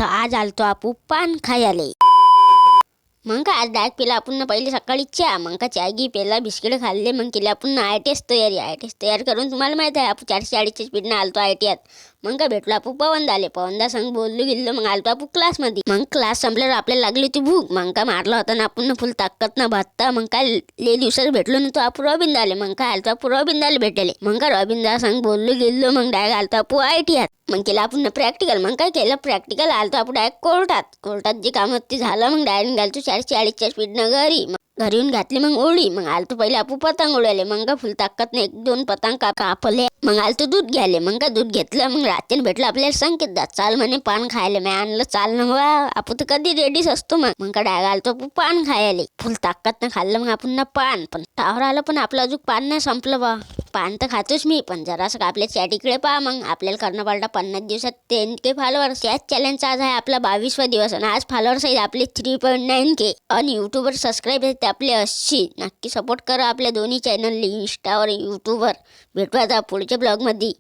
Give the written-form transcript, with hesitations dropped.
तर आज आलतो आपू पान खायले. मग का आज डायरेक्ट पिला आपण पहिले सकाळी चहा, मग का चहा घी पेला, बिस्किट खाल्ले, मग केली आपण आय टेस्ट तयार करून. तुम्हाला माहिती आहे आपण 440च्या स्पीडनं आलतो ITआत. मग का भेटलो आपण पवनदा संग बोललो गेलो. मग आलतो आपण क्लासमध्ये. मग क्लास संपल्यावर आपल्याला लागली होती भूक. मग का मारला होता ना आपण फुल ताकद ना भातता. मग काय लय दिवसात भेटलो नव्हतो आपण रॉबिनदाले. मग काय आलतो आपण रॉबिनदाले भेटले. मग का रॉबिनदा संग बोललो गेलो. मग डायरेक्ट आलतो आपण ITआत. मग केलं आपण प्रॅक्टिकल. मग काय केलं प्रॅक्टिकल आलतो आपण डायरेक्ट कोर्टात जे काम होतं ते झालं. मग डायरेक्ट घालतो 440च्या स्पीडनं घरी. घरी येऊन घातली मग ओळी. मग आलतो पहिले आपण पतंग उडवले. मग का फुल ताकदने 1-2 पतंग कापले. मग आलतो दूध घ्यायले. मग का दूध घेतलं. मग रात्रीने भेटलं आपल्याला संकेत दा चाल म्हणे पान खायला. मी आणलं चाल ना वा आपण तर कधी रेडीच असतो. मग का डायरेक्ट आलतो आपण पान खायले. फुल ताकदनं खाल्लं. मग आपण ना पान पण टावर आलं. पण आपलं अजून पान नाही संपलं बा. पान तर खातोच मी, पण जरासं आपल्या चॅट पहा. मग आपल्याला करणं पडला 50 दिवसात 10K फॉलोअर्स. याच चॅलेंजचा आज आहे आपला 22वा दिवस. आणि आज फॉलोअर्स आहेत आपले 3.9K. आणि यूट्यूबवर सबस्क्राईब आहेत आपले 80. नक्की सपोर्ट करा आपल्या दोन्ही चॅनलला, इंस्टावर, यूट्यूबवर. भेटू आता पुढच्या ब्लॉगमध्ये.